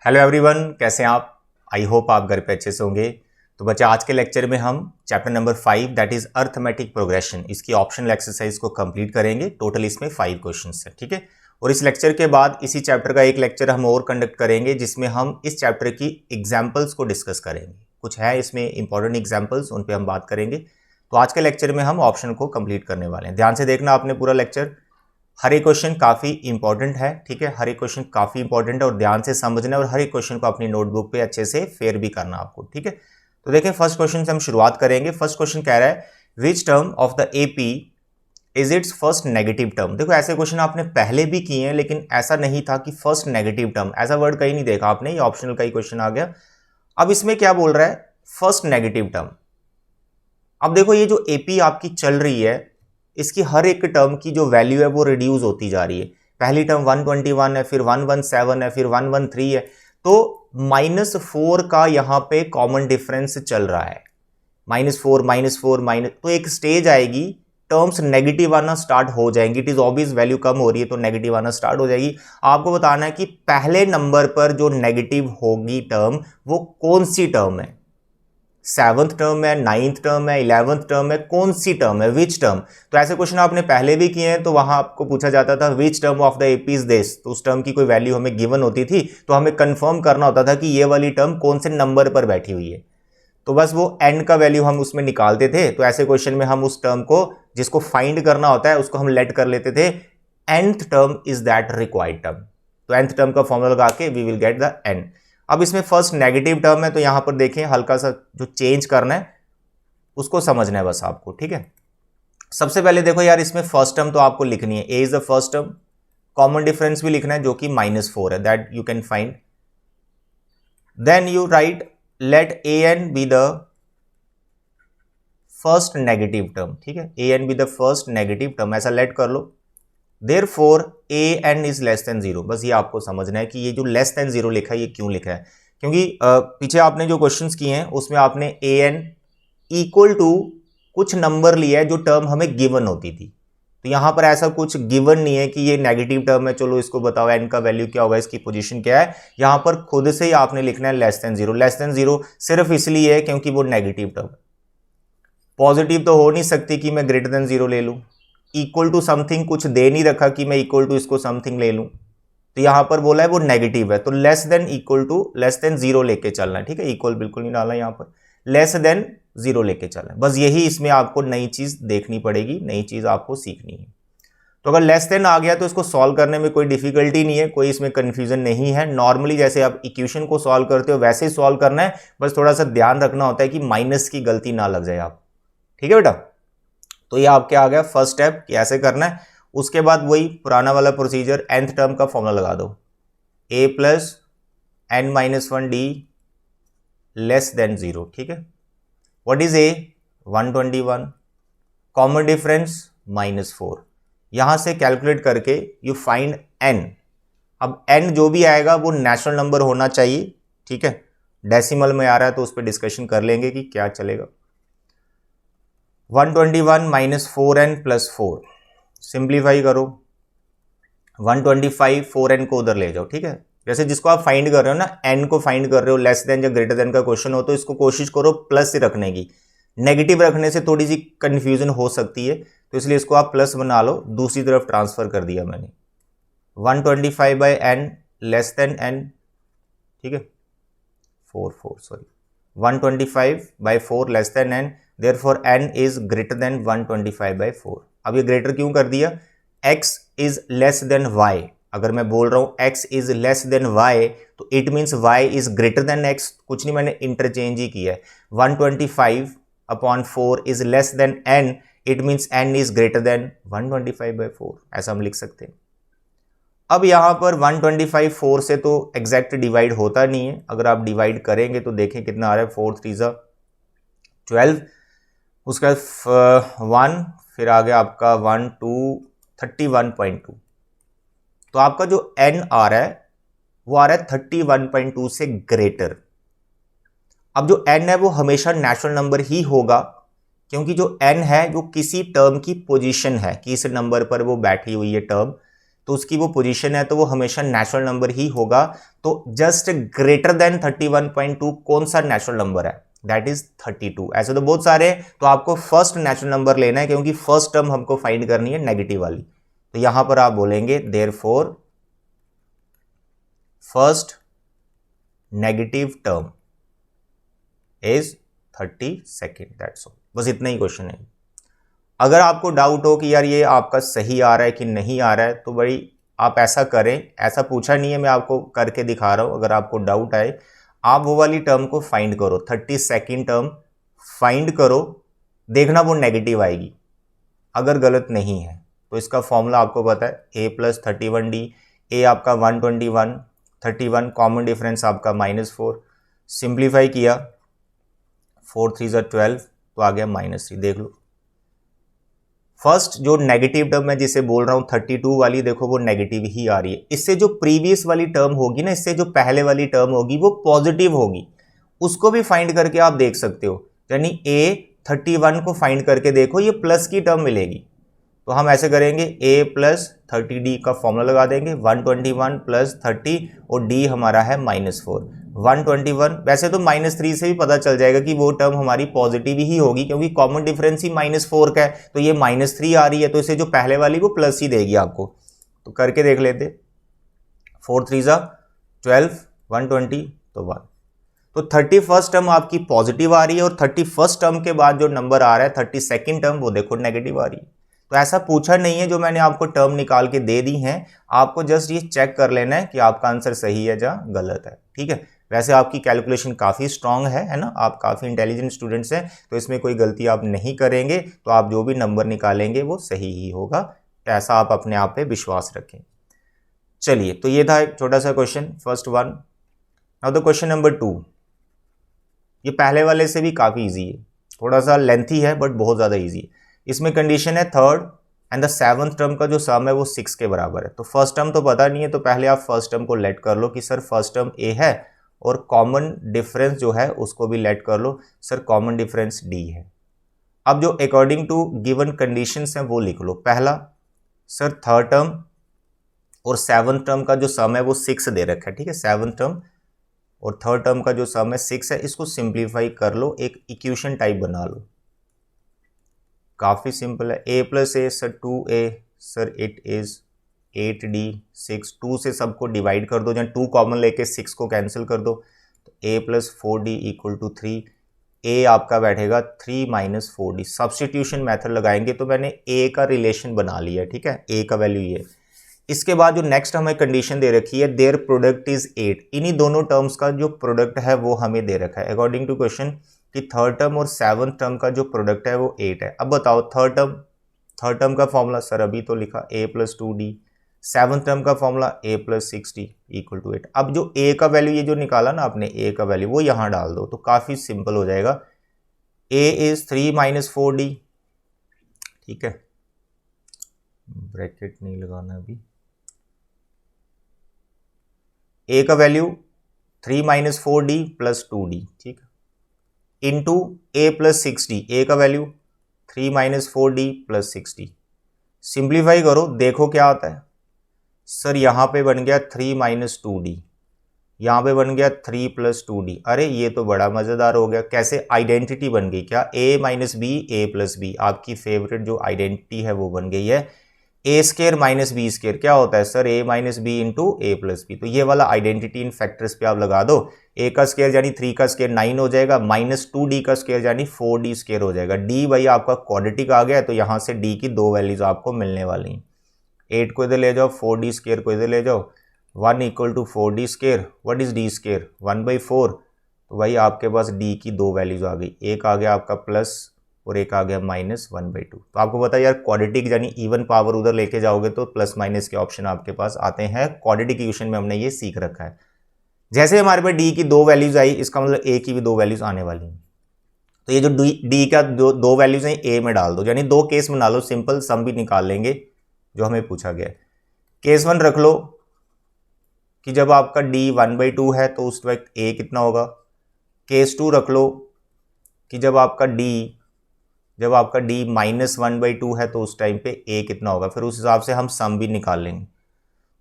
Hello everyone, कैसे हैं आप। आई होप आप घर पे अच्छे से होंगे। तो बच्चे, आज के लेक्चर में हम chapter number 5 that is arithmetic progression, इसकी ऑप्शनल एक्सरसाइज को कंप्लीट करेंगे। टोटल इसमें 5 क्वेश्चंस हैं, ठीक है। और इस लेक्चर के बाद इसी चैप्टर का एक लेक्चर हम और कंडक्ट करेंगे जिसमें हम इस चैप्टर की एग्जाम्पल्स को डिस्कस करेंगे। कुछ है इसमें इंपॉर्टेंट एग्जाम्पल्स, उन पर हम बात करेंगे। तो आज के लेक्चर में हम ऑप्शन को कंप्लीट करने वाले हैं। ध्यान से देखना आपने पूरा लेक्चर। हर एक क्वेश्चन काफ़ी इंपॉर्टेंट है, ठीक है। हर एक क्वेश्चन काफ़ी इंपॉर्टेंट है और ध्यान से समझना है और हर एक क्वेश्चन को अपनी नोटबुक पे अच्छे से फेयर भी करना आपको, ठीक है। तो देखें, फर्स्ट क्वेश्चन से हम शुरुआत करेंगे। फर्स्ट क्वेश्चन कह रहा है which term of the AP is it's first negative term. देखो, ऐसे क्वेश्चन आपने पहले भी किए हैं, लेकिन ऐसा नहीं था कि फर्स्ट नेगेटिव टर्म, ऐसा वर्ड कहीं नहीं देखा आपने। ये ऑप्शनल का ही क्वेश्चन आ गया। अब इसमें क्या बोल रहा है, फर्स्ट नेगेटिव टर्म। अब देखो, ये जो एपी आपकी चल रही है, इसकी हर एक टर्म की जो वैल्यू है वो रिड्यूस होती जा रही है। पहली टर्म 121 है, फिर 117 है, फिर 113 है। तो -4 का यहाँ पे कॉमन डिफरेंस चल रहा है। -4 -4 माइनस, तो एक स्टेज आएगी टर्म्स नेगेटिव आना स्टार्ट हो जाएंगी। इट इज ऑब्वियस, वैल्यू कम हो रही है तो नेगेटिव आना स्टार्ट हो जाएगी। आपको बताना है कि पहले नंबर पर जो नेगेटिव होगी टर्म, वो कौन सी टर्म है। 7th टर्म है, 9th टर्म है, 11th टर्म है, कौन सी टर्म है, विच टर्म। तो ऐसे क्वेश्चन आपने पहले भी किए हैं, तो वहां आपको पूछा जाता था which term of the AP is this. तो उस टर्म की कोई वैल्यू हमें गिवन होती थी, तो हमें कंफर्म करना होता था कि ये वाली टर्म कौन से नंबर पर बैठी हुई है। तो बस वो एन का वैल्यू हम उसमें निकालते थे। तो ऐसे क्वेश्चन में हम उस टर्म को, जिसको फाइंड करना होता है, उसको हम लेट कर लेते थे nth term is that required term. तो nth टर्म का फॉर्मूला लगा के we will get the n। अब इसमें फर्स्ट नेगेटिव टर्म है, तो यहां पर देखें, हल्का सा जो चेंज करना है उसको समझना है बस आपको, ठीक है। सबसे पहले देखो यार, इसमें फर्स्ट टर्म तो आपको लिखनी है, a is the first term. Common difference भी लिखना है जो कि -4 है, that you can find. Then you write let an be the first negative term, ठीक है। an be the first negative term, ऐसा लेट कर लो। Therefore an is less than 0। बस ये आपको समझना है कि ये जो लेस देन 0 लिखा है, ये क्यों लिखा है। क्योंकि पीछे आपने जो क्वेश्चंस किए हैं उसमें आपने an इक्वल टू कुछ नंबर लिया है जो टर्म हमें गिवन होती थी। तो यहां पर ऐसा कुछ गिवन नहीं है कि ये नेगेटिव टर्म है, चलो इसको बताओ n का वैल्यू क्या होगा, इसकी पोजीशन क्या है। यहां पर खुद से ही आपने लिखना है लेस देन 0। लेस देन 0 सिर्फ इसलिए है क्योंकि वो नेगेटिव टर्म है। पॉजिटिव तो हो नहीं सकती कि मैं ग्रेटर देन 0 ले लूं। इक्वल टू समथिंग कुछ दे नहीं रखा कि मैं इक्वल टू इसको समथिंग ले लूं। तो यहां पर बोला है वो नेगेटिव है, तो less than equal to less than 0 लेके चलना है, ठीक है। इक्वल बिल्कुल नहीं डालना, यहां पर लेस देन 0 लेके चलना है। बस यही इसमें आपको नई चीज देखनी पड़ेगी, नई चीज आपको सीखनी है। तो अगर लेस देन आ गया तो इसको सॉल्व करने में कोई डिफिकल्टी नहीं है, कोई इसमें कंफ्यूजन नहीं है। नॉर्मली जैसे आप इक्वेशन को सॉल्व करते हो वैसे ही सॉल्व करना है। बस थोड़ा सा ध्यान रखना होता है कि माइनस की गलती ना लग जाए आप, ठीक है बेटा। तो ये आपके आ गया फर्स्ट स्टेप कि ऐसे करना है। उसके बाद वही पुराना वाला प्रोसीजर, nth टर्म का फॉर्मूला लगा दो, a plus n-1d less than 0, ठीक है। What is a? 121, common difference -4। यहां से कैलकुलेट करके यू फाइंड n। अब n जो भी आएगा वो नेचुरल नंबर होना चाहिए, ठीक है। डेसिमल में आ रहा है तो उस पर डिस्कशन कर लेंगे कि क्या चलेगा। 121 माइनस 4n प्लस 4, सिंप्लीफाई करो। 125 4n को उधर ले जाओ, ठीक है। जैसे जिसको आप फाइंड कर रहे हो ना, n को फाइंड कर रहे हो, लेस देन या ग्रेटर देन का क्वेश्चन हो तो इसको कोशिश करो प्लस से रखने की। नेगेटिव रखने से थोड़ी सी कंफ्यूजन हो सकती है, तो इसलिए इसको आप प्लस बना लो। दूसरी तरफ ट्रांसफर कर दिया मैंने। 125 by n less than n, ठीक है। 125 by 4 less than n, therefore n is greater than 125 by 4। अब ये ग्रेटर क्यों कर दिया, x is less than y। अगर मैं बोल रहा हूं x is less than y तो it means y is greater than x। कुछ नहीं, मैंने इंटरचेंज ही किया है। 125 upon 4 is less than n, it means n is greater than 125 by 4, ऐसा हम लिख सकते हैं। अब यहां पर 125 4 से तो एग्जैक्ट डिवाइड होता नहीं है। अगर आप डिवाइड करेंगे तो देखें कितना आ रहा है, 4 3 12, उसका 1, फिर आ गया आपका 1 2 31.2। तो आपका जो n आ रहा है वो आ रहा है 31.2 से ग्रेटर। अब जो n है वो हमेशा नेचुरल नंबर ही होगा, क्योंकि जो n है वो किसी टर्म की पोजीशन है कि इस नंबर पर वो बैठी हुई है टर्म, तो उसकी वो पोजीशन है तो वो हमेशा नेचुरल नंबर ही होगा। तो जस्ट ग्रेटर देन 31.2 कौन सा नेचुरल नंबर है? That is 32। ऐसे तो बहुत सारे हैं, तो आपको फर्स्ट नेचुरल नंबर लेना है क्योंकि फर्स्ट टर्म हमको फाइंड करनी है नेगेटिव वाली। तो यहां पर आप बोलेंगे therefore first negative term is 32। That's all, बस इतना ही क्वेश्चन है। अगर आपको डाउट हो कि यार ये आपका सही आ रहा है कि नहीं आ रहा है, तो भाई आप ऐसा करें, ऐसा पूछा नहीं है, मैं आपको करके दिखा रहा हूं। अगर आपको डाउट आए, आप वो वाली टर्म को फाइंड करो, 32nd टर्म फाइंड करो, देखना वो नेगेटिव आएगी। अगर गलत नहीं है तो इसका फॉर्मूला आपको पता है, a + 31d। a आपका 121, 31 कॉमन डिफरेंस आपका -4, सिंप्लीफाई किया 4 3 12, तो आ गया -3। देख लो फर्स्ट जो नेगेटिव टर्म मैं जिसे बोल रहा हूं 32 वाली, देखो वो नेगेटिव ही आ रही है। इससे जो प्रीवियस वाली टर्म होगी ना, इससे जो पहले वाली टर्म होगी वो पॉजिटिव होगी, उसको भी फाइंड करके आप देख सकते हो। यानी a 31 को फाइंड करके देखो, ये प्लस की टर्म मिलेगी। तो हम ऐसे करेंगे, a + 30d का फॉर्मूला लगा देंगे, 121 + 30 और d हमारा है -4। 121, वैसे तो -3 से भी पता चल जाएगा कि वो टर्म हमारी पॉजिटिव ही होगी क्योंकि कॉमन डिफरेंस ही -4 का है, तो ये -3 आ रही है, तो इसे जो पहले वाली वो प्लस ही देगी आपको। तो करके देख लेते, 4 3 12, 120 तो 1। तो 31st टर्म आपकी पॉजिटिव आ रही है और 31st टर्म के बाद जो नंबर आ रहा है 32nd टर्म, वो देखो नेगेटिव आ रही है। तो ऐसा पूछा नहीं है, जो मैंने आपको टर्म निकाल के दे दी हैं, आपको जस्ट ये चेक कर लेना है कि आपका आंसर सही है या गलत है। ठीक है, वैसे आपकी कैलकुलेशन काफ़ी स्ट्रांग है ना, आप काफ़ी इंटेलिजेंट स्टूडेंट्स हैं, तो इसमें कोई गलती आप नहीं करेंगे, तो आप जो भी नंबर निकालेंगे वो सही ही होगा। ऐसा आप अपने आप पे विश्वास रखें। चलिए, तो ये था एक छोटा सा question, first one. Now the question number 2, ये पहले वाले से भी काफ़ी ईजी है, थोड़ा सा लेंथी है बट बहुत ज़्यादा ईजी है। इसमें कंडीशन है third and the 7th term का जो सम है वो 6 के बराबर है। तो फर्स्ट टर्म तो पता नहीं है, तो पहले आप फर्स्ट टर्म को लेट कर लो कि सर फर्स्ट टर्म a है और कॉमन डिफरेंस जो है उसको भी लेट कर लो, सर कॉमन डिफरेंस d है। अब जो अकॉर्डिंग टू गिवन कंडीशंस हैं वो लिख लो। पहला, सर थर्ड टर्म और 7th टर्म का जो सम है वो 6 दे रखा है। ठीक है, 7th टर्म और थर्ड टर्म का जो सम है 6 है, इसको सिंप्लीफाई कर लो, एक इक्वेशन टाइप बना लो। काफ़ी सिंपल है, a + a sir 2a, sir it is 8d 6, 2 से सबको डिवाइड कर दो, जहाँ 2 कॉमन लेके 6 को कैंसिल कर दो, तो a + 4d = 3। a आपका बैठेगा 3 - 4d। सब्स्टिट्यूशन मेथड लगाएंगे तो मैंने a का रिलेशन बना लिया। ठीक है, a का वैल्यू ये। इसके बाद जो नेक्स्ट हमें कंडीशन दे रखी है, देयर प्रोडक्ट इज 8। इन्हीं दोनों टर्म्स का जो प्रोडक्ट है वो हमें दे रखा है अकॉर्डिंग टू क्वेश्चन कि थर्ड टर्म और 7th टर्म का जो प्रोडक्ट है वो 8 है। अब बताओ थर्ड टर्म का फॉर्मूला, सर अभी तो लिखा a + 2d। 7th टर्म का फॉर्मूला a + 6d = 8। अब जो a का वैल्यू, ये जो निकाला ना आपने a का वैल्यू, वो यहाँ डाल दो तो काफ़ी सिंपल हो जाएगा। a is 3 - 4d। ठीक है, ब्रैकेट नहीं लगाना अभी। a का वैल्यू 3 - 4d + 2d, ठीक है, इंटू a + 6d। a का वैल्यू 3 - 4d + 6d। सिंप्लीफाई करो, देखो क्या आता है। सर यहाँ पे बन गया 3 - 2d, यहाँ पे बन गया 3 + 2d। अरे ये तो बड़ा मज़ेदार हो गया, कैसे आइडेंटिटी बन गई क्या, a - b a + b, आपकी फेवरेट जो आइडेंटिटी है वो बन गई है। a² - b² क्या होता है sir, a - b × a + b। तो ये वाला आइडेंटिटी इन फैक्टर्स पे आप लगा दो, a का स्क्वायर यानी 3 का स्क्वायर 9 हो जाएगा, -2d का स्क्वायर यानी 4d² हो जाएगा। d भाई आपका क्वाड्रेटिक आ गया, तो यहाँ से d की 2 वैल्यूज आपको मिलने वाली हैं। 8 को इधर ले जाओ, 4d² को इधर ले जाओ, 1 = 4d²। What is d², 1/4। तो भाई आपके पास d की 2 वैल्यूज आ गई, एक आ गया आपका प्लस और एक आ गया -1/2। तो आपको पता है यार, क्वाड्रेटिक यानी इवन पावर उधर लेके जाओगे तो प्लस माइनस के ऑप्शन आपके पास आते हैं। क्वाड्रेटिक इक्वेशन में हमने ये सीख रखा है। जैसे हमारे पास d की 2 वैल्यूज आई, इसका मतलब a की भी 2 वैल्यूज आने वाली हैं। तो ये जो d का दो वैल्यूज हैं a में डाल दो, यानी 2 केस बना लो, सिंपल सम भी निकाल लेंगे जो हमें पूछा गया है। केस 1 रख लो कि जब आपका d 1/2 है तो उस वक्त a कितना होगा। केस 2 रख लो कि जब आपका d -1/2 है तो उस टाइम पे a कितना होगा। फिर उस हिसाब से हम सम भी निकाल लेंगे।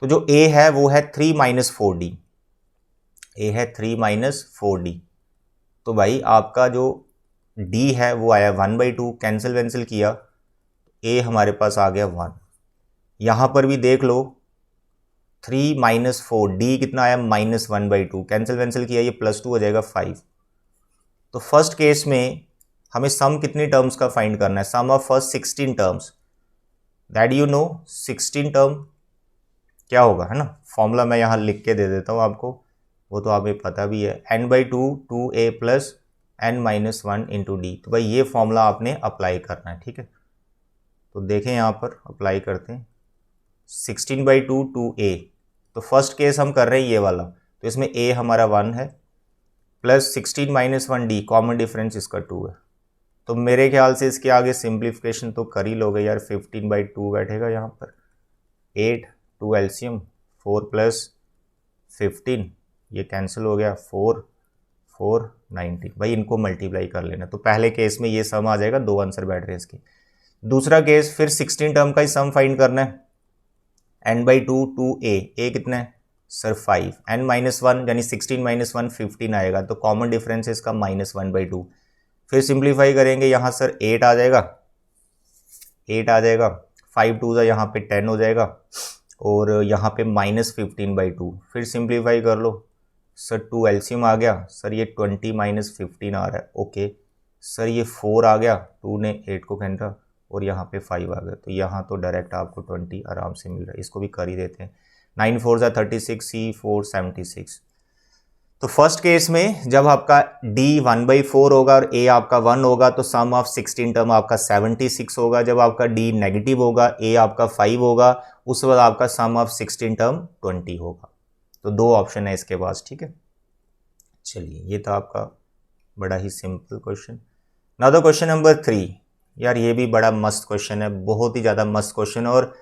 तो जो a है वो है 3 माइनस 4d, a है 3 माइनस 4d। तो भाई आपका जो d है वो आया 1/2, कैंसिल वैंसिल किया, a हमारे पास आ गया 1। यहाँ पर भी देख लो 3 माइनस 4, d कितना आया -1/2, कैंसिल वैंसिल किया, ये +2 हो जाएगा 5। तो फर्स्ट केस में हमें सम कितनी टर्म्स का फाइंड करना है, sum of first 16 terms, that you know 16 term क्या होगा, है ना। फॉर्मूला मैं यहाँ लिख के दे देता हूँ आपको, वो तो आपको पता भी है, n/2 2a plus n-1 into D. तो भाई ये फॉर्मूला आपने अप्लाई करना है, ठीक है। तो देखें यहाँ पर अप्लाई करते हैं, 16/2 2a, तो फर्स्ट केस हम कर रहे हैं ये वाला, तो इसमें a हमारा 1 है, plus 16 minus 1d, common difference इसका 2 है। तो मेरे ख्याल से इसके आगे सिंप्लीफिकेशन तो कर ही लोगे यार, 15/2 बैठेगा यहाँ पर, 8 2 एलसीएम 4 प्लस 15, ये कैंसिल हो गया, 4 4 19। भाई इनको मल्टीप्लाई कर लेना, तो पहले केस में ये सम आ जाएगा, 2 आंसर बैठ रहे हैं इसके। दूसरा केस फिर 16 टर्म का ही सम फाइंड करना है, n/2 2a, a कितना है सर 5, n-1 यानी 16 माइनस 1 15 आएगा, तो कॉमन डिफरेंस है इसका -1/2। फिर सिंप्लीफाई करेंगे, यहाँ सर 8 आ जाएगा, 8 आ जाएगा, 5 2 यहाँ पे 10 हो जाएगा, और यहाँ पे -15/2। फिर सिंप्लीफाई कर लो सर, 2 एलसीएम आ गया, सर ये 20 माइनस 15 आ रहा है, ओके सर ये 4 आ गया, 2 ने 8 को खींचा, और यहाँ पे 5 आ गया, तो यहाँ तो डायरेक्ट आपको 20 आराम से मिल रहा है। इसको भी कर ही देते हैं, 9 4 36, C 4 76। तो फर्स्ट केस में जब आपका d 1/4 होगा और a आपका 1 होगा, तो सम ऑफ 16 टर्म आपका 76 होगा। जब आपका d नेगेटिव होगा, a आपका 5 होगा, उस वक्त आपका सम ऑफ 16 टर्म 20 होगा। तो 2 ऑप्शन है इसके पास, ठीक है। चलिए ये था आपका बड़ा ही simple question. Now the question number 3, यार ये भी बड़ा मस्त क्वेश्चन है, बहुत ही ज़्यादा मस्त क्वेश्चन और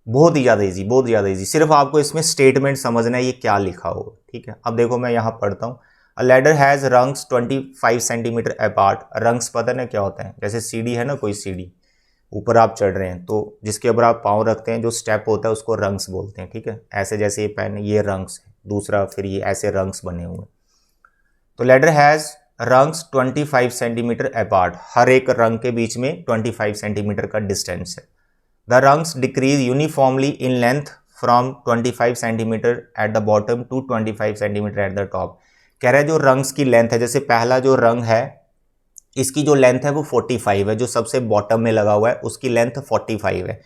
बहुत ही ज़्यादा इजी, बहुत ज़्यादा इजी। सिर्फ आपको इसमें स्टेटमेंट समझना है ये क्या लिखा हो, ठीक है। अब देखो मैं यहाँ पढ़ता हूँ, अ ladder has rungs 25 centimetre apart. Rungs पता ना क्या होता है, जैसे सीढ़ी है ना, कोई सीढ़ी ऊपर आप चढ़ रहे हैं, तो जिसके ऊपर आप पाँव रखते हैं जो स्टेप होता है उसको रंग्स बोलते हैं, ठीक है। ऐसे जैसे ये पेन, ये रंग्स है, दूसरा फिर ये ऐसे रंग्स बने हुए। तो ladder has rungs 25 centimetre apart, हर एक रंग के बीच में 25 सेंटीमीटर का डिस्टेंस है। The rungs decrease uniformly in length from 25 cm at the bottom to 25 cm at the top। कह रहा है जो रंग्स की लेंथ है, जैसे पहला जो रंग है इसकी जो लेंथ है वो 45 है, जो सबसे बॉटम में लगा हुआ है उसकी लेंथ 45 है।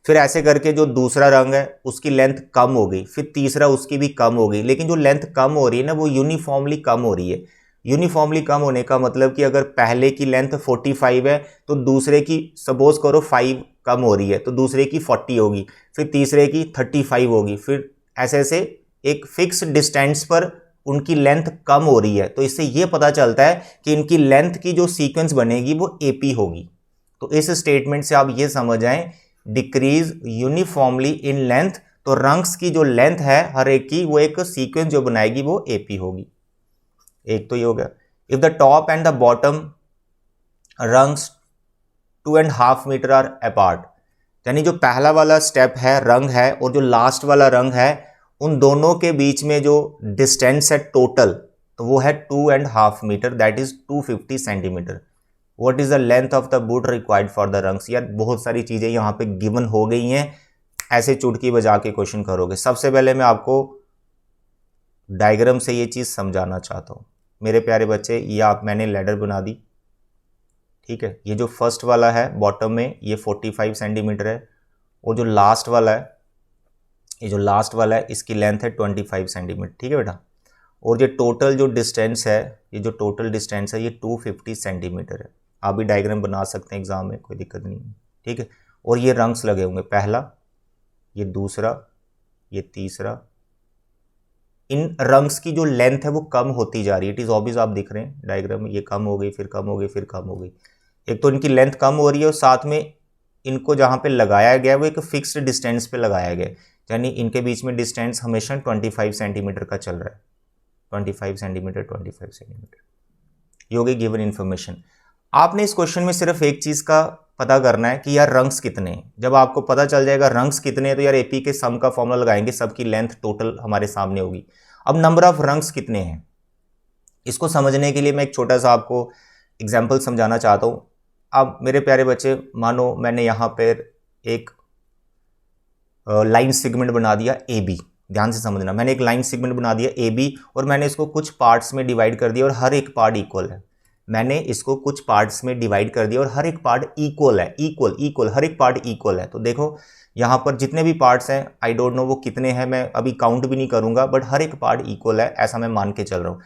फिर ऐसे करके जो दूसरा रंग है उसकी लेंथ कम हो गई, फिर तीसरा उसकी भी कम हो गई, लेकिन जो लेंथ कम हो रही है ना वो यूनिफॉर्मली कम हो रही है। यूनिफॉर्मली कम होने का मतलब कि अगर पहले की लेंथ 45 है तो दूसरे की सपोज करो 5 कम हो रही है, तो दूसरे की 40 होगी, फिर तीसरे की 35 होगी, फिर ऐसे ऐसे एक फिक्स डिस्टेंस पर उनकी लेंथ कम हो रही है। तो इससे ये पता चलता है कि इनकी लेंथ की जो सीक्वेंस बनेगी वो एपी होगी। तो इस स्टेटमेंट से आप ये समझ आए, डिक्रीज यूनिफॉर्मली इन लेंथ, तो रंग्स की जो लेंथ है हर एक की, वो एक सीक्वेंस जो बनाएगी वो एपी होगी। एक तो ये हो गया। If the top and the bottom rungs 2.5 metre are apart, यानी जो पहला वाला स्टेप है रंग है और जो लास्ट वाला रंग है, उन दोनों के बीच में जो डिस्टेंस है टोटल, तो वो है 2.5 metre, that is 250 centimetre. What is the length of the wood required for the rungs. यार बहुत सारी चीजें यहाँ पे गिवन हो गई हैं, ऐसे चुटकी बजा के क्वेश्चन करोगे। सबसे पहले मैं आपको डायग्राम से ये चीज समझाना चाहता हूँ मेरे प्यारे बच्चे। ये मैंने लैडर बना दी, ठीक है। ये जो फर्स्ट वाला है बॉटम में ये 45 सेंटीमीटर है, और जो लास्ट वाला है, ये जो लास्ट वाला है इसकी लेंथ है 25 सेंटीमीटर, ठीक है बेटा। और ये टोटल जो डिस्टेंस है, ये जो टोटल डिस्टेंस है ये 250 सेंटीमीटर है। आप भी डायग्राम बना सकते हैं एग्जाम में, कोई दिक्कत नहीं है, ठीक है। और ये रंग्स लगे होंगे, पहला, ये दूसरा, ये तीसरा। इन रंग्स की जो लेंथ है वो कम होती जा रही है, इट इज ऑब्वियस, आप दिख रहे हैं डायग्राम में, ये कम हो गई, फिर कम हो गई, फिर कम हो गई। एक तो इनकी लेंथ कम हो रही है और साथ में इनको जहाँ पे लगाया गया है वो एक फिक्स्ड डिस्टेंस पे लगाया गया है, यानी इनके बीच में डिस्टेंस हमेशा 25 सेंटीमीटर का चल रहा है, 25 सेंटीमीटर 25 सेंटीमीटर। ये हो गई गिवन इन्फॉर्मेशन। आपने इस क्वेश्चन में सिर्फ एक चीज़ का पता करना है कि यार रंग्स कितने हैं। जब आपको पता चल जाएगा रंग्स कितने हैं तो यार एपी के सम का फॉर्मूला लगाएंगे, सबकी लेंथ टोटल हमारे सामने होगी। अब नंबर ऑफ रंग्स कितने हैं इसको समझने के लिए मैं एक छोटा सा आपको एग्जाम्पल समझाना चाहता हूँ। अब मेरे प्यारे बच्चे, मानो मैंने यहाँ पर एक लाइन सेगमेंट बना दिया ए बी, ध्यान से समझना, मैंने एक लाइन सेगमेंट बना दिया ए बी और मैंने इसको कुछ पार्ट्स में डिवाइड कर दिया और हर एक पार्ट इक्वल है। मैंने इसको कुछ पार्ट्स में डिवाइड कर दिया और हर एक पार्ट इक्वल है, इक्वल इक्वल, हर एक पार्ट इक्वल है। तो देखो यहाँ पर जितने भी पार्ट्स हैं, आई डोंट नो वो कितने हैं, मैं अभी काउंट भी नहीं करूँगा, बट हर एक पार्ट इक्वल है, ऐसा मैं मान के चल रहा हूँ।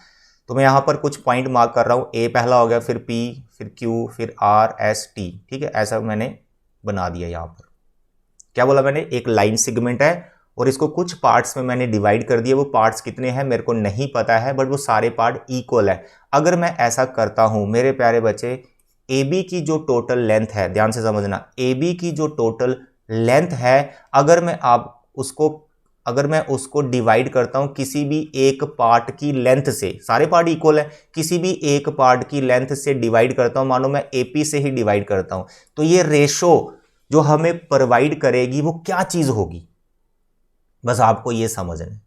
तो मैं यहाँ पर कुछ पॉइंट मार्क कर रहा हूँ, ए पहला हो गया, फिर पी, फिर क्यू, फिर आर, एस, टी, ठीक है, ऐसा मैंने बना दिया। यहाँ पर क्या बोला मैंने, एक लाइन सेगमेंट है और इसको कुछ पार्ट्स में मैंने डिवाइड कर दिया। वो पार्ट्स कितने हैं मेरे को नहीं पता है, बट वो सारे पार्ट इक्वल है। अगर मैं ऐसा करता हूं मेरे प्यारे बच्चे, ए बी की जो टोटल लेंथ है, ध्यान से समझना, ए बी की जो टोटल लेंथ है, अगर मैं उसको डिवाइड करता हूं किसी भी एक पार्ट की लेंथ से, सारे पार्ट इक्वल है, किसी भी एक पार्ट की लेंथ से डिवाइड करता हूं, मानो मैं एपी से ही डिवाइड करता हूं, तो ये रेशो जो हमें प्रोवाइड करेगी वो क्या चीज होगी, बस आपको ये समझना है।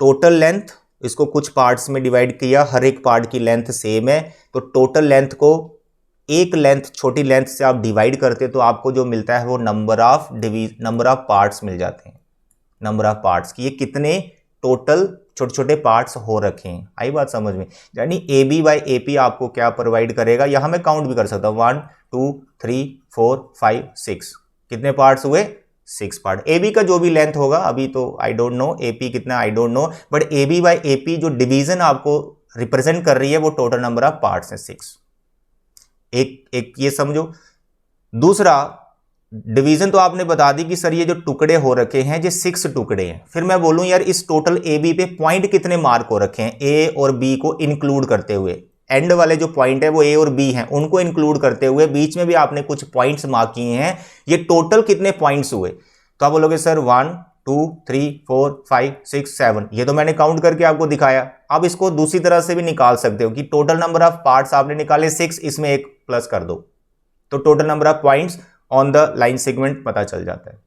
टोटल लेंथ, इसको कुछ पार्ट्स में डिवाइड किया, हर एक पार्ट की लेंथ सेम है, तो टोटल लेंथ को एक लेंथ, छोटी लेंथ से आप डिवाइड करते तो आपको जो मिलता है वो नंबर ऑफ पार्ट्स मिल जाते हैं। नंबर ऑफ पार्ट्स की ये कितने टोटल छोटे छोटे पार्ट्स हो रखे हैं, आई बात समझ में। यानी A B by A P आपको क्या प्रोवाइड करेगा, यहां मैं काउंट भी कर सकता हूं, 1 2 3 4 5 6, कितने पार्ट्स हुए, 6 पार्ट। ए बी का जो भी लेंथ होगा, अभी तो I don't know, A P कितना I don't know, but A B by A P जो डिवीजन आपको रिप्रेजेंट कर रही है वो टोटल नंबर ऑफ पार्ट्स है 6। एक ये समझो। दूसरा, डिवीजन तो आपने बता दी कि सर ये जो टुकड़े हो रखे हैं ये 6 टुकड़े हैं। फिर मैं बोलूं यार इस टोटल ए बी पे पॉइंट कितने मार्क हो रखे हैं, ए और बी को इंक्लूड करते हुए, एंड वाले जो पॉइंट है वो ए और बी हैं उनको इंक्लूड करते हुए, बीच में भी आपने कुछ पॉइंट्स मार्क किए हैं, ये टोटल कितने पॉइंट्स हुए। तो आप बोलोगे सर 1 2 3 4 5 6 7, ये तो मैंने काउंट करके आपको दिखाया। आप इसको दूसरी तरह से भी निकाल सकते हो कि टोटल नंबर ऑफ पार्ट्स आपने निकाले 6, इसमें एक प्लस कर दो तो total number of points on the line segment पता चल जाता है।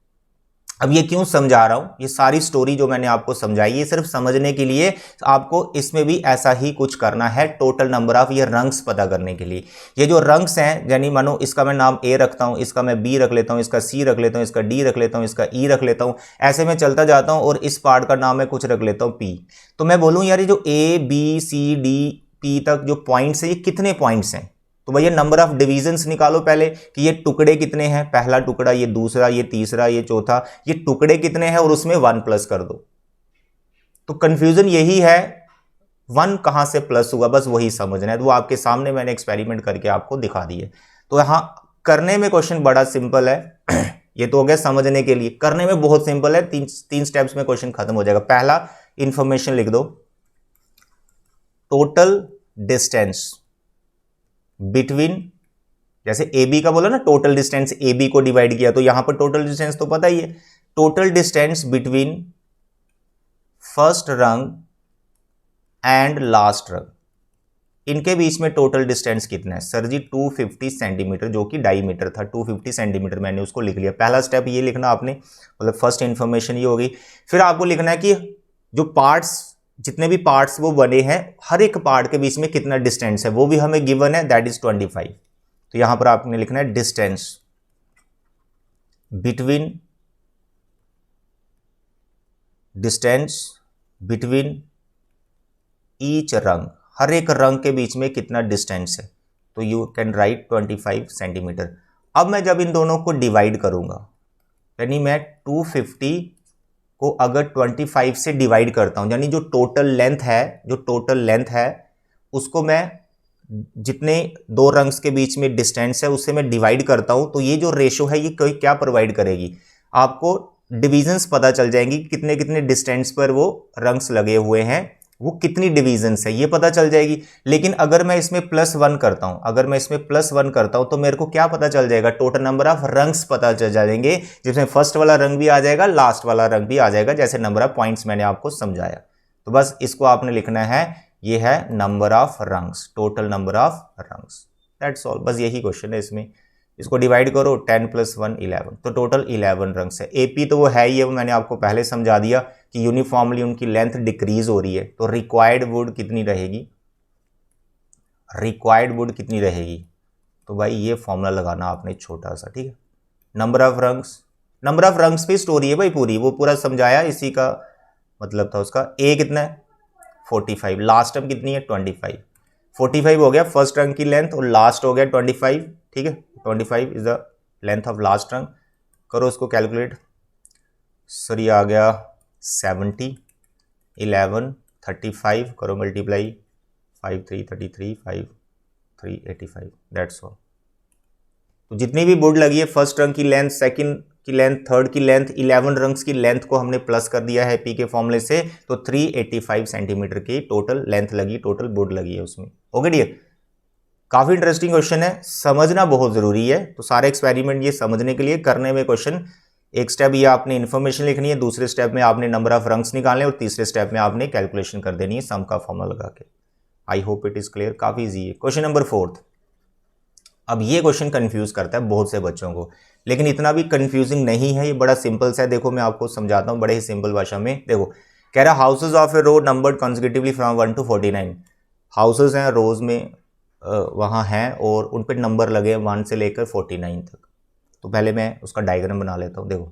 अब ये क्यों समझा रहा हूं, ये सारी स्टोरी जो मैंने आपको समझाई है सिर्फ समझने के लिए, आपको इसमें भी ऐसा ही कुछ करना है, टोटल नंबर ऑफ ये रंग्स पता करने के लिए। ये जो रंग्स हैं, यानी मानो इसका मैं नाम ए रखता हूं, इसका मैं बी रख लेता हूं, इसका सी रख लेता हूं, इसका डी रख लेता हूं, इसका ई रख लेता हूं, ऐसे में चलता जाता हूं और इस पार्ट का नाम मैं कुछ रख लेता हूं पी। तो मैं बोलूं यार ये जो A B C D P तक जो पॉइंट्स है ये कितने पॉइंट्स हैं, तो भैया नंबर ऑफ डिवीजन्स निकालो पहले कि ये टुकड़े कितने हैं, पहला टुकड़ा, ये दूसरा, ये तीसरा, ये चौथा, ये टुकड़े कितने हैं और उसमें 1 प्लस कर दो। तो कंफ्यूजन यही है, 1 कहां से प्लस हुआ, बस वही समझना है। तो वो आपके सामने मैंने एक्सपेरिमेंट करके आपको दिखा दिए। तो यहां करने में क्वेश्चन बड़ा सिंपल है ये तो हो गया समझने के लिए, करने में बहुत सिंपल है, तीन स्टेप्स में क्वेश्चन खत्म हो जाएगा। पहला इंफॉर्मेशन लिख दो, टोटल डिस्टेंस बिटवीन, जैसे ए बी का बोला ना, टोटल डिस्टेंस ए बी को डिवाइड किया, तो यहां पर टोटल डिस्टेंस तो पता ही है, टोटल डिस्टेंस बिटवीन फर्स्ट रंग एंड लास्ट रंग, इनके बीच में टोटल डिस्टेंस कितना है, सर जी 250 सेंटीमीटर, जो कि डायमीटर था 250 सेंटीमीटर, मैंने उसको लिख लिया। पहला स्टेप ये लिखना आपने, मतलब फर्स्ट इंफॉर्मेशन ये होगी। फिर आपको लिखना है कि जो पार्ट्स, जितने भी पार्ट्स वो बने हैं, हर एक पार्ट के बीच में कितना डिस्टेंस है वो भी हमें गिवन है, दैट इज 25। तो यहां पर आपने लिखना है डिस्टेंस बिटवीन ईच रंग, हर एक रंग के बीच में कितना डिस्टेंस है, तो यू कैन राइट 25 सेंटीमीटर। अब मैं जब इन दोनों को डिवाइड करूंगा, यानी मैं 250 को अगर 25 से डिवाइड करता हूं, यानी जो टोटल लेंथ है उसको मैं जितने दो रंग्स के बीच में डिस्टेंस है उससे मैं डिवाइड करता हूं, तो ये जो रेशो है ये क्या प्रोवाइड करेगी, आपको डिवीजन्स पता चल जाएंगी, कितने कितने डिस्टेंस पर वो रंग्स लगे हुए हैं, वो कितनी डिवीजन्स है ये पता चल जाएगी। लेकिन अगर मैं इसमें +1 करता हूं, तो मेरे को क्या पता चल जाएगा, टोटल नंबर ऑफ रंग्स पता चल जाएंगे, जिसमें फर्स्ट वाला रंग भी आ जाएगा, लास्ट वाला रंग भी आ जाएगा, जैसे नंबर ऑफ पॉइंट्स मैंने आपको समझाया। तो बस इसको आपने लिखना है, ये है number of rungs, total number of rungs, that's all, बस यही क्वेश्चन है इसमें। इसको डिवाइड करो 10 + 1 11, तो टोटल 11 रंग्स है। AP तो वो है ही है, वो मैंने आपको पहले समझा दिया कि यूनिफॉर्मली उनकी लेंथ डिक्रीज हो रही है, तो रिक्वायर्ड वुड कितनी रहेगी, रिक्वायर्ड वुड कितनी रहेगी, तो भाई ये फॉर्मूला लगाना आपने छोटा सा, ठीक है। नंबर ऑफ रंग्स पे स्टोरी है भाई पूरी, वो पूरा समझाया, इसी का मतलब था उसका। ए कितना है 45, लास्ट टर्म कितनी है 25, 45 हो गया फर्स्ट रंग की लेंथ और लास्ट हो गया 25, ठीक है। 25 is the length of last रंग। करो इसको कैलकुलेट, सर ये आ गया 70, 11 35, करो मल्टीप्लाई 5 3 33, 5 3 85, दैट्स ऑल। तो जितनी भी वुड लगी है फर्स्ट रंग की लेंथ, सेकंड की लेंथ, थर्ड की लेंथ, 11 रंग्स की लेंथ को हमने प्लस कर दिया है पी के फॉर्मूले से, तो 385 सेंटीमीटर की टोटल लेंथ लगी, टोटल वुड लगी है उसमें। ओके डियर, काफी इंटरेस्टिंग क्वेश्चन है, समझना बहुत जरूरी है। तो सारे एक्सपेरिमेंट ये समझने के लिए करने में क्वेश्चन, एक स्टेप ये आपने इन्फॉर्मेशन लिखनी है, दूसरे स्टेप में आपने नंबर ऑफ रंग्स निकालने और तीसरे स्टेप में आपने कैलकुलेशन कर देनी है सम का फॉर्मूला लगा के। I hope it is clear, काफी इजी है। Question number 4। अब ये क्वेश्चन कंफ्यूज करता है बहुत से बच्चों को, लेकिन इतना भी कंफ्यूजिंग नहीं है, ये बड़ा सिंपल सा है। देखो मैं आपको समझाता हूँ बड़े ही सिंपल भाषा में। देखो कह रहा houses of a row numbered consecutively from 1 to 49। Houses हैं रोज में वहाँ हैं और उन पर नंबर लगे 1 से लेकर 49 तक। तो पहले मैं उसका डायग्राम बना लेता हूँ। देखो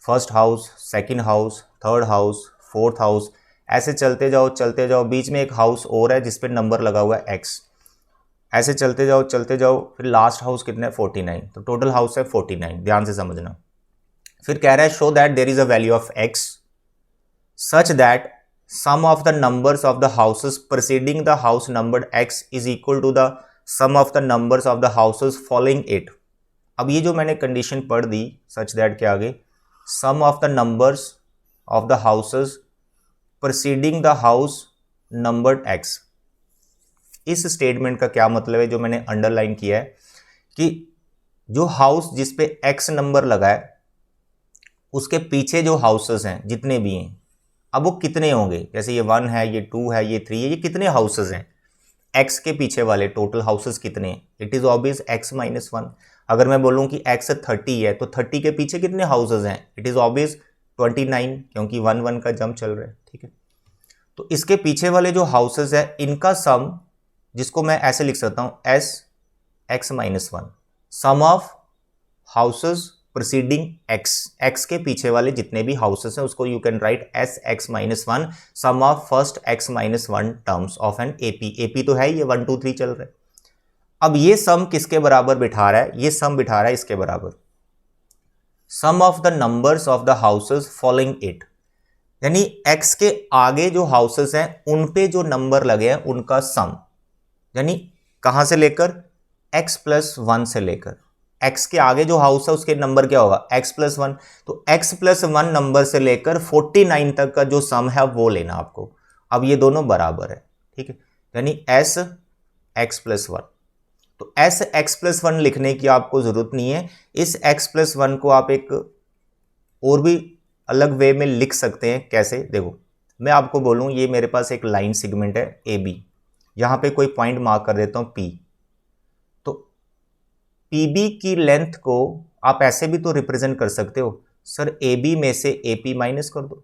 first house, second house, third house, fourth house, ऐसे चलते जाओ, बीच में एक हाउस और है जिस पे नंबर लगा हुआ है x। ऐसे चलते जाओ, फिर लास्ट हाउस कितना है 49, तो टोटल हाउस है 49, ध्यान से समझना। फिर कह रहा है show that there is a value of x such that sum of the numbers of the houses preceding the house numbered x is equal to the sum of the numbers of the houses following it. अब ये जो मैंने condition पढ़ दी सच that के आगे, sum of the numbers of the houses preceding the house numbered x, इस statement का क्या मतलब है जो मैंने अंडरलाइन किया है कि जो हाउस जिस पे x नंबर लगा है उसके पीछे जो हाउसेस हैं जितने भी हैं, अब वो कितने होंगे, जैसे ये 1 है, ये 2 है, ये 3 है, ये कितने हाउसेस हैं x के पीछे वाले टोटल हाउसेस कितने हैं। It is obvious x - 1। अगर मैं बोलूं कि x 30 है तो 30 के पीछे कितने हाउसेस हैं, इट इज ऑब्वियस 29, क्योंकि 1 1 का जंप चल रहा है, ठीक है। तो इसके पीछे वाले जो हाउसेस है इनका सम, जिसको मैं ऐसे लिख सकता हूं s x - 1, sum of houses preceding x के पीछे वाले जितने भी हाउसेस हैं उसको you can write s x - 1, sum of first x - 1 terms of an AP तो है ये 1 2 3 चल रहा है। अब ये सम किसके बराबर बिठा रहा है, ये सम बिठा रहा है इसके बराबर, sum of the numbers of the houses following it, यानी x के आगे जो हाउसेस हैं उन पे जो नंबर लगे हैं उनका सम, यानी कहां से लेकर x + 1 से लेकर, x के आगे जो हाउस है उसके नंबर क्या होगा x + 1, तो x + 1 नंबर से लेकर 49 तक का जो सम है वो लेना आपको। अब ये दोनों बराबर है, ठीक है, यानी s x + 1। तो s x + 1 लिखने की आपको जरूरत नहीं है, इस x + 1 को आप एक और भी अलग वे में लिख सकते हैं। कैसे, देखो मैं आपको बोलूं ये मेरे पास एक लाइन सेगमेंट है AB, यहां पे कोई पॉइंट मार्क कर देता हूं P, तो PB की लेंथ को आप ऐसे भी तो रिप्रेजेंट कर सकते हो, सर AB में से AP माइनस कर दो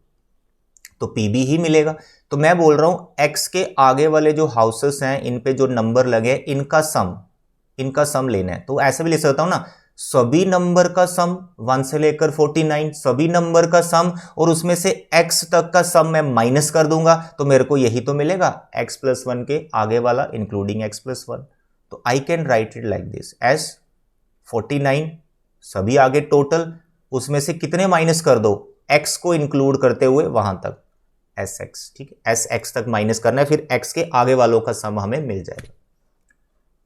तो PB ही मिलेगा। तो मैं बोल रहा हूं x के आगे वाले जो हाउसेस हैं इन पे जो नंबर लगे इनका सम लेना है। तो ऐसे भी लिख सकता हूं ना, सभी नंबर का सम 1 से लेकर 49, सभी नंबर का सम और उसमें से x तक का सम मैं माइनस कर दूंगा तो मेरे को यही तो मिलेगा x + 1 के आगे वाला इंक्लूडिंग x + 1। तो I can write it like this, s 49 सभी आगे टोटल, उसमें से कितने माइनस कर दो x को इंक्लूड करते हुए वहां तक sx, ठीक है, sx तक माइनस करना है, फिर x के आगे वालों का सम हमें मिल जाएगा।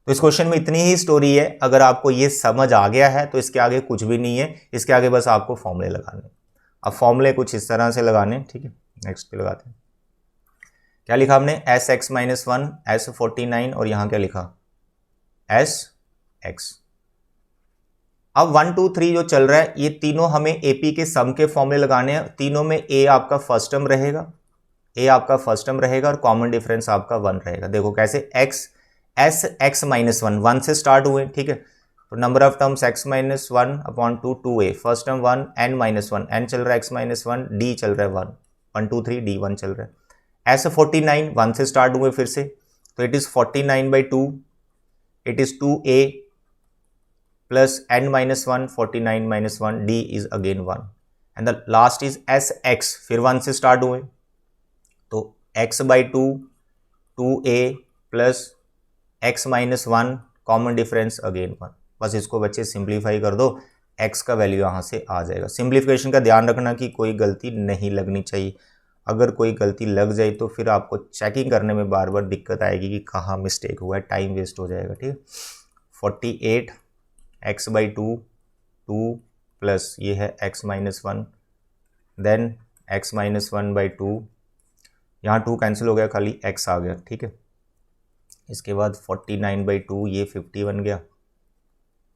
तो इस क्वेश्चन में इतनी ही स्टोरी है, अगर आपको ये समझ आ गया है तो इसके आगे कुछ भी नहीं है, इसके आगे बस आपको फॉर्मूले लगाने। अब फॉर्मूले कुछ इस तरह से लगाने, ठीक है, नेक्स्ट पे लगाते हैं। क्या लिखा हमने, s x - 1, s 49 और यहां क्या लिखा s x। अब 1 2 3 जो चल रहा है ये तीनों हमें AP के सम के फॉर्मूले लगाने हैं। तीनों में A आपका फर्स्ट टर्म रहेगा और कॉमन डिफरेंस आपका 1 रहेगा। देखो कैसे, s x - 1 1 से स्टार्ट हुए, ठीक है, तो number of terms x minus one upon two, 2a, first term 1, n minus one, n चल रहा है, x माइनस वन, d चल रहा है 1, 1 2 3, d 1 चल रहा है। ऐसे 49 1 से स्टार्ट हुए फिर से, तो it is 49/2, it is 2a plus n minus one, 49 minus one, d is again 1 and the last is sx, फिर 1 से स्टार्ट हुए, तो x/2 2a plus x minus one, common difference again 1। बस इसको बच्चे सिंप्लीफाई कर दो, x का वैल्यू यहाँ से आ जाएगा। सिंप्लीफिकेशन का ध्यान रखना कि कोई गलती नहीं लगनी चाहिए, अगर कोई गलती लग जाए तो फिर आपको चेकिंग करने में बार बार दिक्कत आएगी कि कहाँ मिस्टेक हुआ है, टाइम वेस्ट हो जाएगा। ठीक है, 48 x/2 2 प्लस ये है x minus one, then x minus 1/2, यहाँ 2 कैंसिल हो गया, खाली x आ गया। ठीक है, इसके बाद 49/2 ये 50 बन गया,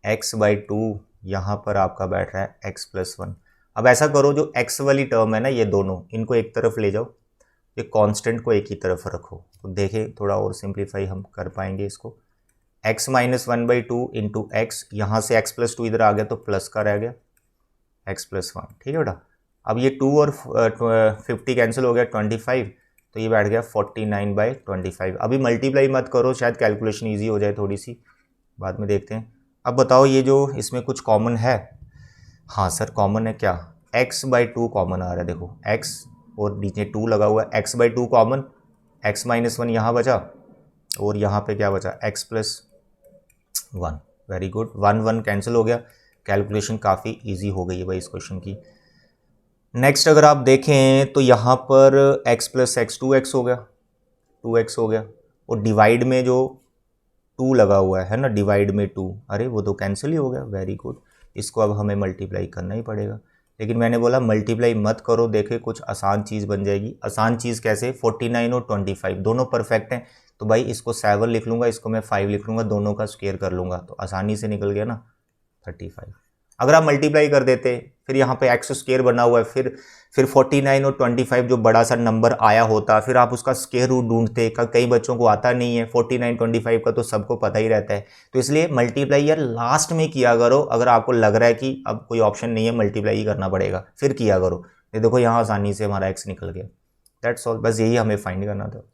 x/2 यहाँ पर आपका बैठ रहा है x प्लस 1। अब ऐसा करो, जो x वाली टर्म है ना, ये दोनों इनको एक तरफ ले जाओ, ये कांस्टेंट को एक ही तरफ रखो, तो देखें थोड़ा और सिंप्लीफाई हम कर पाएंगे इसको। x माइनस 1/2 इंटू एक्स, यहाँ से x प्लस 2 इधर आ गया तो प्लस का रह गया x प्लस 1। ठीक है बेटा, अब ये 2 और 50 कैंसिल हो गया, 25, तो ये बैठ गया 49/25। अभी मल्टीप्लाई मत करो, शायद कैलकुलेशन ईजी हो जाए थोड़ी सी, बाद में देखते हैं। अब बताओ ये जो इसमें कुछ कॉमन है, हाँ सर कॉमन है क्या, x/2 कॉमन आ रहा है, देखो x और नीचे 2 लगा हुआ है, x/2 कॉमन, x माइनस 1 यहाँ बचा और यहाँ पे क्या बचा, x plus 1। Very good, 1 1 cancel हो गया, कैलकुलेशन काफ़ी ईजी हो गई है भाई इस क्वेश्चन की। नेक्स्ट अगर आप देखें तो यहाँ पर x प्लस एक्स 2x हो गया, 2x हो गया, और डिवाइड में जो 2 लगा हुआ है ना, डिवाइड में 2, अरे वो तो कैंसिल ही हो गया। वेरी गुड, इसको अब हमें मल्टीप्लाई करना ही पड़ेगा, लेकिन मैंने बोला मल्टीप्लाई मत करो, देखे कुछ आसान चीज़ बन जाएगी। आसान चीज़ कैसे, 49 और 25 दोनों परफेक्ट हैं, तो भाई इसको 7 लिख लूँगा, इसको मैं 5 लिख लूँगा, दोनों का स्क्वायर कर लूँगा, तो आसानी से निकल गया ना 35। अगर आप मल्टीप्लाई कर देते, फिर यहाँ पे एक्स स्क्वायर बना हुआ है, फिर 49 और 25 जो बड़ा सा नंबर आया होता, फिर आप उसका स्क्वायर रूट ढूंढते, कई बच्चों को आता नहीं है, 49 25 का तो सबको पता ही रहता है, तो इसलिए मल्टीप्लाई यार लास्ट में किया करो। अगर आपको लग रहा है कि अब कोई ऑप्शन नहीं है, मल्टीप्लाई ही करना पड़ेगा, फिर किया करो। ये देखो यहाँ आसानी से हमारा एक्स निकल गया, दैट्स ऑल, बस यही हमें फाइंड करना था।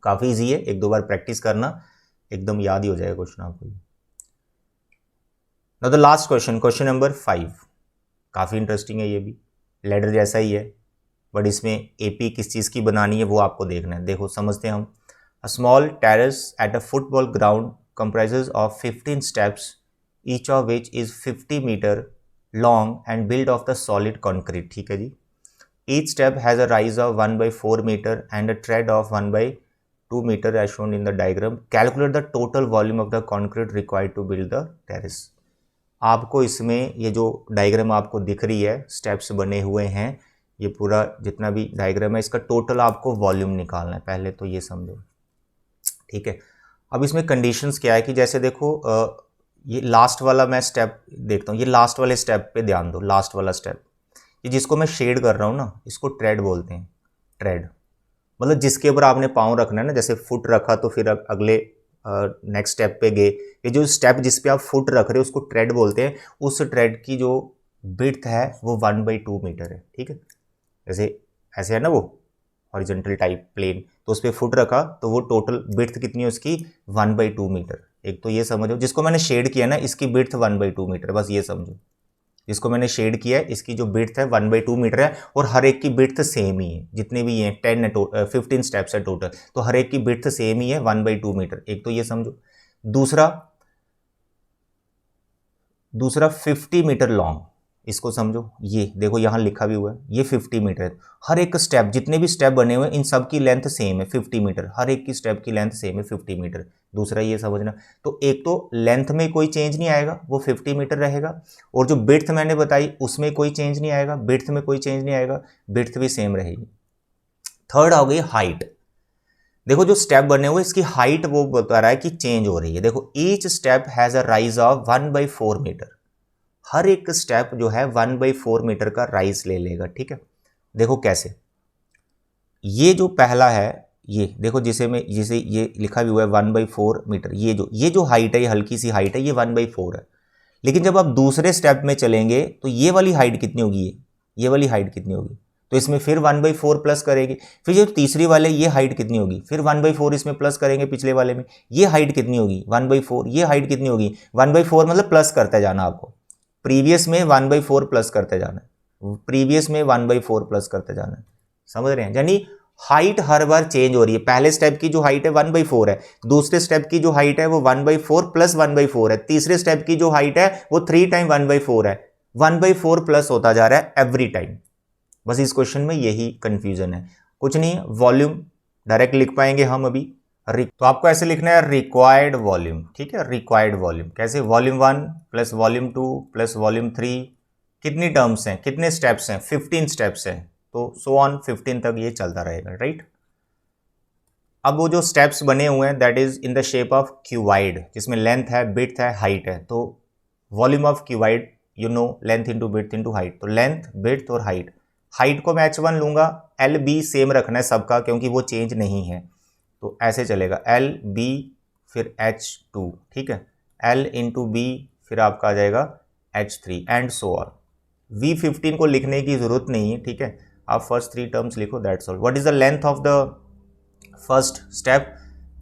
काफ़ी ईजी है, 1-2 बार प्रैक्टिस करना, एकदम याद ही हो जाएगा क्वेश्चन आपको। Now the last question, question number 5, काफ़ी इंटरेस्टिंग है, ये भी लैडर जैसा ही है, बट इसमें एपी किस चीज़ की बनानी है वो आपको देखना है। देखो समझते हैं हम। A small terrace at a football ground comprises of 15 steps, each of which is 50 meter long and built of the solid concrete। ठीक है जी, each step has a rise of 1/4 meter and a tread of 1/2 meter as shown in the diagram। Calculate the total volume of the concrete required to build the terrace। आपको इसमें ये जो diagram आपको दिख रही है, स्टेप्स बने हुए हैं, ये पूरा जितना भी डायग्राम है, इसका टोटल आपको वॉल्यूम निकालना है, पहले तो ये समझो। ठीक है, अब इसमें कंडीशंस क्या है कि जैसे देखो ये लास्ट वाला मैं स्टेप देखता हूँ, ये लास्ट वाले स्टेप पे ध्यान दो। लास्ट वाला स्टेप, ये जिसको मैं शेड कर रहा हूँ ना, इसको ट्रेड बोलते हैं। ट्रेड मतलब जिसके ऊपर आपने पाँव रखना है ना, जैसे फुट रखा तो फिर अगले नेक्स्ट स्टेप पे गए, ये जो स्टेप जिस पे आप फुट रख रहे हो उसको ट्रेड बोलते हैं। उस ट्रेड की जो विड्थ है वो 1/2 मीटर है। ठीक है, जैसे ऐसे है ना वो हॉरिजॉन्टल टाइप प्लेन, तो उस पर फुट रखा तो वो टोटल विड्थ कितनी है उसकी, 1/2 मीटर। एक तो ये समझो, जिसको मैंने शेड किया ना इसकी विड्थ 1/2 मीटर, बस ये समझो। जिसको मैंने शेड किया है इसकी जो विड्थ है 1/2 मीटर है, और हर एक की विड्थ सेम ही है, जितने भी ये 15 स्टेप्स है टोटल, तो हर एक की विड्थ सेम ही है 1/2 मीटर। एक तो ये समझो। दूसरा 50 मीटर लॉन्ग, इसको समझो। ये देखो यहाँ लिखा भी हुआ है, ये 50 मीटर है। हर एक स्टेप, जितने भी स्टेप बने हुए हैं इन सब की लेंथ सेम है 50 मीटर, हर एक की स्टेप की लेंथ सेम है 50 मीटर। दूसरा ये समझना, तो एक तो लेंथ में कोई चेंज नहीं आएगा, वो 50 मीटर रहेगा, और जो विड्थ मैंने बताई उसमें कोई चेंज नहीं आएगा, विड्थ में कोई चेंज नहीं आएगा, विड्थ भी सेम रहेगी। थर्ड हो गई हाइट। देखो जो स्टेप बने हुए इसकी हाइट वो बता रहा है कि चेंज हो रही है। देखो each step has a rise of 1/4 metre, हर एक स्टेप जो है 1/4 मीटर का राइज ले लेगा। ठीक है, देखो कैसे, ये जो पहला है ये देखो जिसे ये लिखा भी हुआ है 1/4 मीटर, ये जो हाइट है, ये हल्की सी हाइट है, ये 1/4 है। लेकिन जब आप दूसरे स्टेप में चलेंगे तो ये वाली हाइट कितनी होगी, ये वाली हाइट कितनी होगी, तो इसमें फिर 1/4 प्लस करेंगे। फिर जो तीसरी वाले ये हाइट कितनी होगी, फिर 1/4 इसमें प्लस करेंगे पिछले वाले में, ये हाइट कितनी होगी 1/4, ये हाइट कितनी होगी 1/4, मतलब प्लस करते जाना आपको। प्रीवियस में 1/4 प्लस करते जाना है, प्रीवियस में 1/4 प्लस करते जाना है, समझ रहे हैं। यानी हाइट हर बार चेंज हो रही है। पहले स्टेप की जो हाइट है 1/4 है, दूसरे स्टेप की जो हाइट है वो 1/4 प्लस 1/4 है, तीसरे स्टेप की जो हाइट है वो 3 टाइम 1/4 है। 1/4 प्लस होता जा रहा है एवरी टाइम। बस इस क्वेश्चन में यही कंफ्यूजन है, कुछ नहीं। वॉल्यूम डायरेक्ट लिख पाएंगे हम अभी। तो आपको ऐसे लिखना है रिक्वायर्ड वॉल्यूम, ठीक है, रिक्वायर्ड वॉल्यूम कैसे, volume 1 plus volume 2 plus volume 3, कितनी टर्म्स हैं, कितने स्टेप्स हैं, 15 स्टेप्स हैं, तो सो ऑन 15 तक ये चलता रहेगा, राइट। अब वो जो स्टेप्स बने हुए हैं that is in the shape of cuboid, जिसमें लेंथ है, विड्थ है, हाइट है। तो volume of cuboid you know length into width into height, तो लेंथ, विड्थ और हाइट। हाइट को मैं h1 लूंगा, एल बी सेम रखना है सबका क्योंकि वो चेंज नहीं है, तो ऐसे चलेगा एल बी फिर h2, ठीक है, l इंटू बी फिर आपका आ जाएगा h3 and so on. V15 को लिखने की जरूरत नहीं है, ठीक है, आप फर्स्ट 3 टर्म्स लिखो, that's all. What is the length of the first step,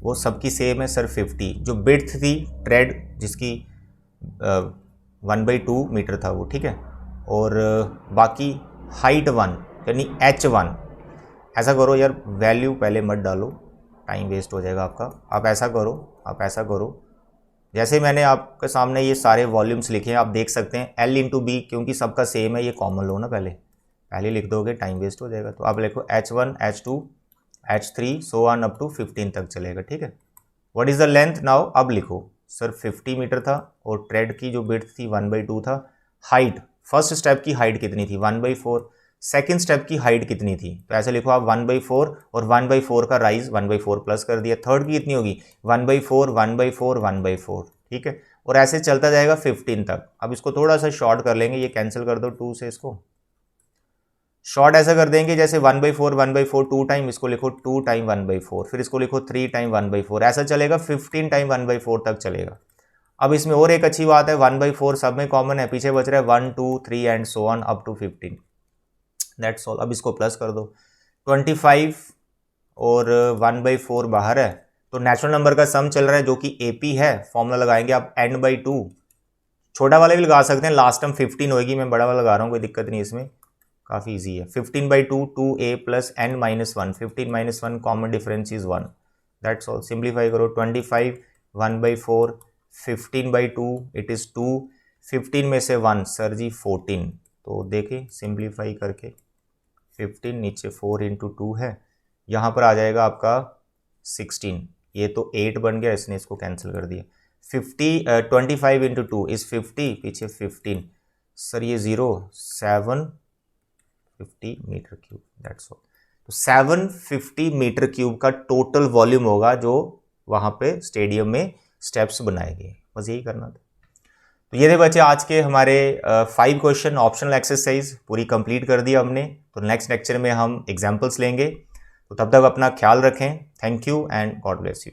वो सबकी सेम है सर 50। जो विड्थ थी ट्रेड जिसकी 1/2 मीटर था वो, ठीक है, और बाकी हाइट 1 यानी h1। ऐसा करो यार, वैल्यू पहले मत डालो, टाइम वेस्ट हो जाएगा आपका। आप ऐसा करो, जैसे मैंने आपके सामने ये सारे वॉल्यूम्स लिखे हैं, आप देख सकते हैं L इंटू बी, क्योंकि सबका सेम है, ये कॉमन लो ना, पहले लिख दोगे, टाइम वेस्ट हो जाएगा। तो आप लिखो h1 h2 h3 so on up to 15 तक चलेगा, ठीक है। What is the length now, अब लिखो सर 50 मीटर था और ट्रेड की जो विड्थ थी 1/2 था। हाइट, फर्स्ट स्टेप की हाइट कितनी थी 1/4, सेकेंड स्टेप की हाइट कितनी थी, तो ऐसे लिखो आप 1/4 और 1/4 का राइज 1/4 प्लस कर दिया। थर्ड की कितनी होगी 1/4 1/4 1/4, ठीक है, और ऐसे चलता जाएगा 15 तक। अब इसको थोड़ा सा शॉर्ट कर लेंगे, ये कैंसिल कर दो 2 से, इसको शॉर्ट ऐसा कर देंगे जैसे 1/4 1/4 2 टाइम, इसको लिखो 2 टाइम 1/4, फिर इसको लिखो 3 टाइम 1/4, ऐसा चलेगा 15 टाइम 1/4 तक चलेगा। अब इसमें और एक अच्छी बात है, 1/4 सब में कॉमन है, पीछे बच रहा है 1 2 3 and so on up to 15, that's all. अब इसको प्लस कर दो, 25 और 1/4 बाहर है, तो नेचुरल नंबर का सम चल रहा है जो कि AP है। फॉर्मूला लगाएंगे आप n/2, छोटा वाला भी लगा सकते हैं, लास्ट टर्म 15 होगी, मैं बड़ा वाला लगा रहा हूँ, कोई दिक्कत नहीं, इसमें काफ़ी इजी है। 15/2 2a plus n-1, 15 - 1 common difference is 1, that's all. Simplify करो, 25 1/4 15/2 इट इज़ 2, 15 में से 1 सर जी 14, तो देखें सिंप्लीफाई करके 15 नीचे 4 इंटू 2 है, यहाँ पर आ जाएगा आपका 16, ये तो 8 बन गया, इसने इसको कैंसिल कर दिया। 25 इंटू 2 इज़ 50, पीछे 15 सर ये 0 750 मीटर क्यूब, दैट्स ऑल। तो 750 मीटर क्यूब का टोटल वॉल्यूम होगा जो वहाँ पे स्टेडियम में स्टेप्स बनाए गए, बस यही करना था। तो ये थे बच्चे आज के हमारे 5 क्वेश्चन ऑप्शनल एक्सरसाइज पूरी कंप्लीट कर दिया हमने। तो नेक्स्ट लेक्चर में हम एग्जाम्पल्स लेंगे, तो तब तक अपना ख्याल रखें। Thank you and God bless you.